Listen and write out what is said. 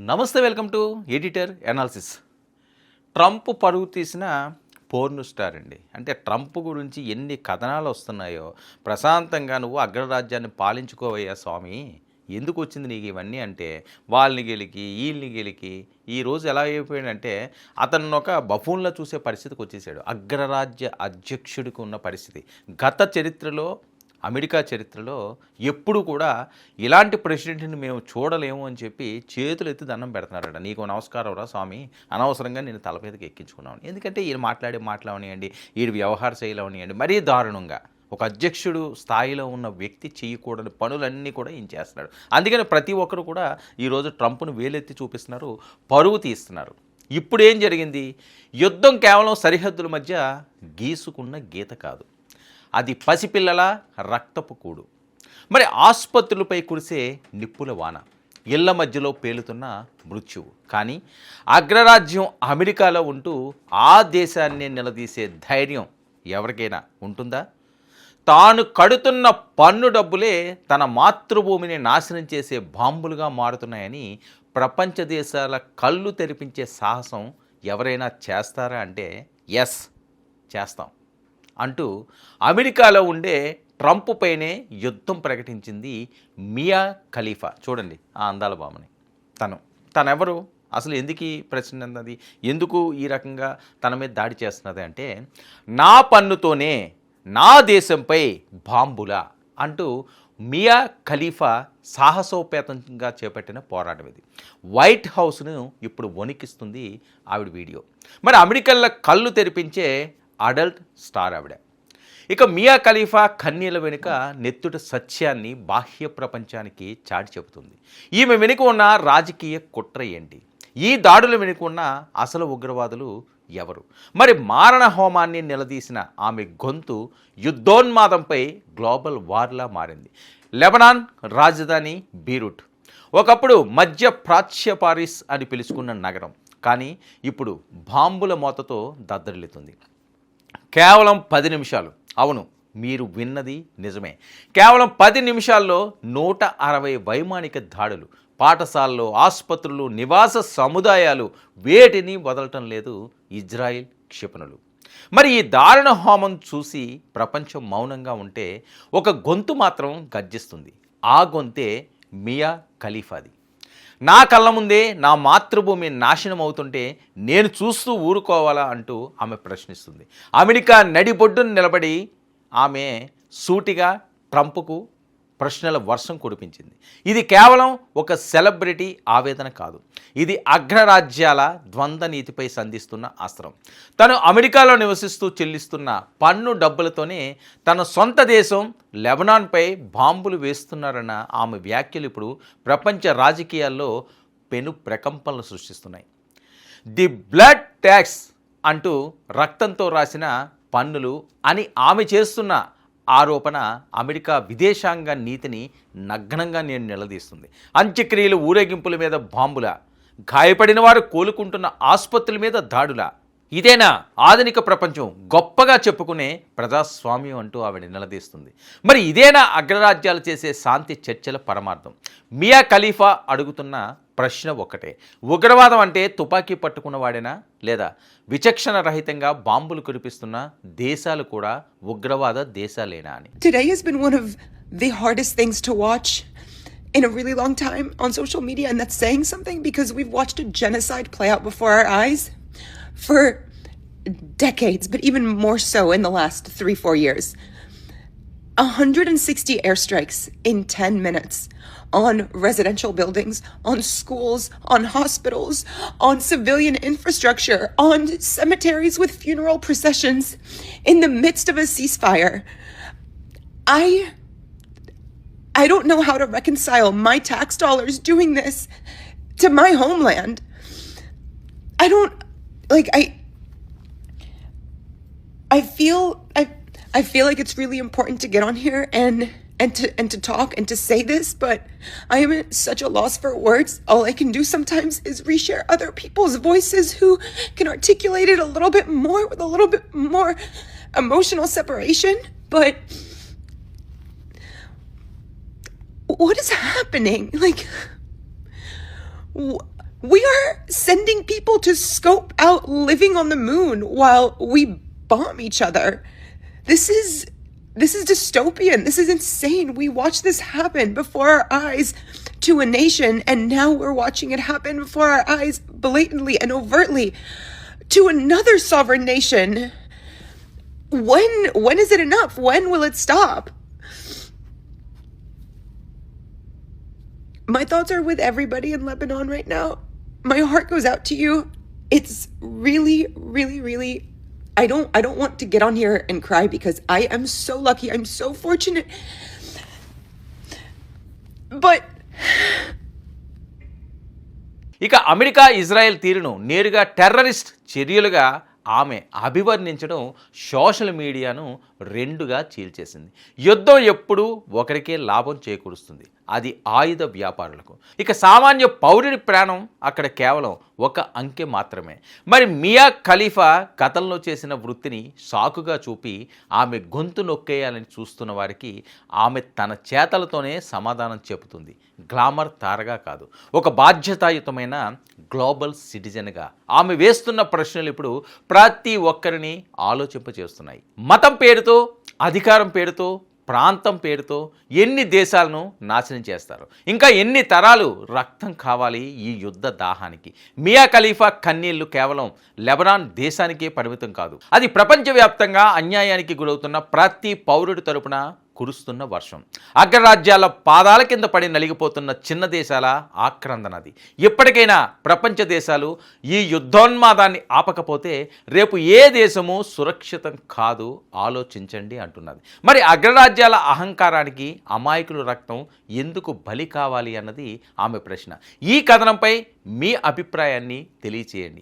నమస్తే, welcome to editor analysis. Trump పరుగు తీసిన పోర్న్ స్టార్ అండి. అంటే ట్రంప్ గురించి ఎన్ని కథనాలు వస్తున్నాయో, ప్రశాంతంగా నువ్వు అగ్రరాజ్యాన్ని పాలించుకోవయ్యా స్వామి, ఎందుకు వచ్చింది నీకు ఇవన్నీ అంటే, వాళ్ళని గెలికి వీళ్ళని గెలికి ఈరోజు ఎలా అయిపోయాడంటే అతను ఒక బఫూన్లో చూసే పరిస్థితికి వచ్చేసాడు. అగ్రరాజ్య అధ్యక్షుడికి ఉన్న పరిస్థితి గత చరిత్రలో, అమెరికా చరిత్రలో ఎప్పుడు కూడా ఇలాంటి ప్రెసిడెంట్ని మేము చూడలేము అని చెప్పి చేతులు ఎత్తి దండం పెడుతున్నారట. నీకు నమస్కారం రా స్వామి, అనవసరంగా నేను తల మీదకి ఎక్కించుకున్నాను. ఎందుకంటే ఈయన మాట్లాడవనియండి, ఈ వ్యవహార శైలి అవనియండి, మరీ దారుణంగా ఒక అధ్యక్షుడు స్థాయిలో ఉన్న వ్యక్తి చేయకూడని పనులన్నీ కూడా ఈయన చేస్తున్నాడు. అందుకని ప్రతి ఒక్కరు కూడా ఈరోజు ట్రంప్ను వేలెత్తి చూపిస్తున్నారు, పరువు తీస్తున్నారు. ఇప్పుడు ఏం జరిగింది? యుద్ధం కేవలం సరిహద్దుల మధ్య గీసుకున్న గీత కాదు, అది పసిపిల్లల రక్తపు కూడు. మరి ఆసుపత్రులపై కురిసే నిప్పుల వాన, ఇళ్ల మధ్యలో పేలుతున్న మృత్యువు. కానీ అగ్రరాజ్యం అమెరికాలో ఉంటూ ఆ దేశాన్ని నిలదీసే ధైర్యం ఎవరికైనా ఉంటుందా? తాను కడుతున్న పన్ను డబ్బులే తన మాతృభూమిని నాశనం చేసే బాంబులుగా మారుతున్నాయని ప్రపంచ దేశాల కళ్ళు తెరిపించే సాహసం ఎవరైనా చేస్తారా అంటే ఎస్, చేస్తాం అంటూ అమెరికాలో ఉండే ట్రంప్ పైనే యుద్ధం ప్రకటించింది మియా ఖలీఫా. చూడండి ఆ అందాల భామని. తనెవరు అసలు? ఎందుకు ఈ ప్రశ్న అన్నది, ఎందుకు ఈ రకంగా తన మీద దాడి చేస్తున్నది అంటే, నా పన్నుతోనే నా దేశంపై బాంబులా అంటూ మియా ఖలీఫా సాహసోపేతంగా చేపట్టిన పోరాటం ఇది. వైట్ హౌస్ను ఇప్పుడు వణికిస్తుంది ఆవిడ వీడియో. మరి అమెరికన్ల కళ్ళు తెరిపించే అడల్ట్ స్టార్ ఆవిడ. ఇక మియా ఖలీఫా కన్నీల వెనుక నెత్తుట సత్యాన్ని బాహ్య ప్రపంచానికి చాటి చెబుతుంది. ఈమె వెనుక ఉన్న రాజకీయ కుట్ర ఏంటి? ఈ దాడుల వెనుక ఉన్న అసలు ఉగ్రవాదులు ఎవరు? మరి మారణ హోమాన్ని నిలదీసిన ఆమె గొంతు యుద్ధోన్మాదంపై గ్లోబల్ వార్లా మారింది. లెబనాన్ రాజధాని బీరూట్ ఒకప్పుడు మధ్య ప్రాచ్య పారిస్ అని పిలుచుకున్న నగరం, కానీ ఇప్పుడు బాంబుల మోతతో దద్దరిల్లుతుంది. కేవలం 10 నిమిషాలు, అవును మీరు విన్నది నిజమే, కేవలం 10 నిమిషాల్లో 160 వైమానిక దాడులు. పాఠశాలలు, ఆసుపత్రులు, నివాస సముదాయాలు వేటిని వదలటం లేదు ఇజ్రాయిల్ క్షిపణులు. మరి ఈ దారుణ హోమం చూసి ప్రపంచం మౌనంగా ఉంటే ఒక గొంతు మాత్రం గర్జిస్తుంది. ఆ గొంతే మియా ఖలీఫాది. నా కళ్ళ ముందే నా మాతృభూమి నాశనం అవుతుంటే నేను చూస్తూ ఊరుకోవాలా అంటూ ఆమె ప్రశ్నిస్తుంది. అమెరికా నడిబొడ్డును నిలబడి ఆమె సూటిగా ట్రంప్కు ప్రశ్నల వర్షం కురిపించింది. ఇది కేవలం ఒక సెలబ్రిటీ ఆవేదన కాదు, ఇది అగ్రరాజ్యాల ద్వంద్వ నీతిపై సంధిస్తున్న అస్త్రం. తను అమెరికాలో నివసిస్తూ చెల్లిస్తున్న పన్ను డబ్బులతోనే తన సొంత దేశం లెబనాన్పై బాంబులు వేస్తున్నారన్న ఆమె వ్యాఖ్యలు ఇప్పుడు ప్రపంచ రాజకీయాల్లో పెను ప్రకంపనలు సృష్టిస్తున్నాయి. ది బ్లడ్ ట్యాక్స్ అంటూ రక్తంతో రాసిన పన్నులు అని ఆమె చేస్తున్న ఆరోపణ అమెరికా విదేశాంగ నీతిని నగ్నంగా నేను నిలదీస్తుంది. అంత్యక్రియలు, ఊరేగింపుల మీద బాంబుల, గాయపడిన వారు కోలుకుంటున్న ఆసుపత్రుల మీద దాడుల. ఇదేనా ఆధునిక ప్రపంచం గొప్పగా చెప్పుకునే ప్రజాస్వామ్యం అంటూ ఆవిడ నిలదీస్తుంది. మరి ఇదేనా అగ్రరాజ్యాలు చేసే శాంతి చర్చల పరమార్థం? మియా ఖలీఫా అడుగుతున్న ప్రశ్న ఒక్కటే, ఉగ్రవాదం అంటే తుపాకీ పట్టుకున్నవాడేనా, లేదా విచక్షణ రహితంగా బాంబులు కురిపిస్తున్న దేశాలు కూడా ఉగ్రవాద దేశాలేనా అని. Today has been one of the hardest things to watch in a really long time on social media, and that's saying something because we've watched a genocide play out before our eyes for decades, but even more so in the last 3-4 years. 160 airstrikes in 10 minutes on residential buildings, on schools, on hospitals, on civilian infrastructure, on cemeteries with funeral processions in the midst of a ceasefire. I don't know how to reconcile my tax dollars doing this to my homeland. I feel like it's really important to get on here and to talk and to say this, but I am at such a loss for words. All I can do sometimes is reshare other people's voices who can articulate it a little bit more with a little bit more emotional separation. But what is happening? Like, We are sending people to scope out living on the moon while we bomb each other. This is dystopian. This is insane. We watched this happen before our eyes to a nation, and now we're watching it happen before our eyes blatantly and overtly to another sovereign nation. When is it enough? When will it stop? My thoughts are with everybody in Lebanon right now. My heart goes out to you. It's really, really, really, I don't want to get on here and cry because I am so lucky. I'm so fortunate. But ఇక America Israel తీరును నేరుగా terrorist చర్యలుగా ఆమె అభివర్ణించడం social మీడియాను రెండుగా చీల్చేసింది. యుద్ధం ఎప్పుడూ ఒకరికే లాభం చేకూరుస్తుంది, అది ఆయుధ వ్యాపారులకు. ఇక సామాన్య పౌరుడి ప్రాణం అక్కడ కేవలం ఒక అంకె మాత్రమే. మరి మియా ఖలీఫా గతంలో చేసిన వృత్తిని సాకుగా చూపి ఆమె గొంతు నొక్కేయాలని చూస్తున్న వారికి ఆమె తన చేతలతోనే సమాధానం చెబుతుంది. గ్లామర్ తారగా కాదు, ఒక బాధ్యతాయుతమైన గ్లోబల్ సిటిజన్గా. ఆమె వేస్తున్న ప్రశ్నలు ఇప్పుడు ప్రతి ఒక్కరిని ఆలోచింపచేస్తున్నాయి. మతం పేరుతో, అధికారం పేరుతో, ప్రాంతం పేరుతో ఎన్ని దేశాలను నాశనం చేస్తారు, ఇంకా ఎన్ని తరాలు రక్తం కావాలి ఈ యుద్ధ దాహానికి. మియా ఖలీఫా కన్నీళ్లు కేవలం లెబనాన్ దేశానికే పరిమితం కాదు, అది ప్రపంచవ్యాప్తంగా అన్యాయానికి గురవుతున్న ప్రతి పౌరుడి తరపున కురుస్తున్న వర్షం. అగ్రరాజ్యాల పాదాల కింద పడి నలిగిపోతున్న చిన్న దేశాల ఆక్రందనది. ఇప్పటికైనా ప్రపంచ దేశాలు ఈ యుద్ధోన్మాదాన్ని ఆపకపోతే రేపు ఏ దేశము సురక్షితం కాదు, ఆలోచించండి అంటున్నది. మరి అగ్రరాజ్యాల అహంకారానికి అమాయకుల రక్తం ఎందుకు బలి కావాలి అన్నది ఆమె ప్రశ్న. ఈ కథనంపై మీ అభిప్రాయాన్ని తెలియచేయండి.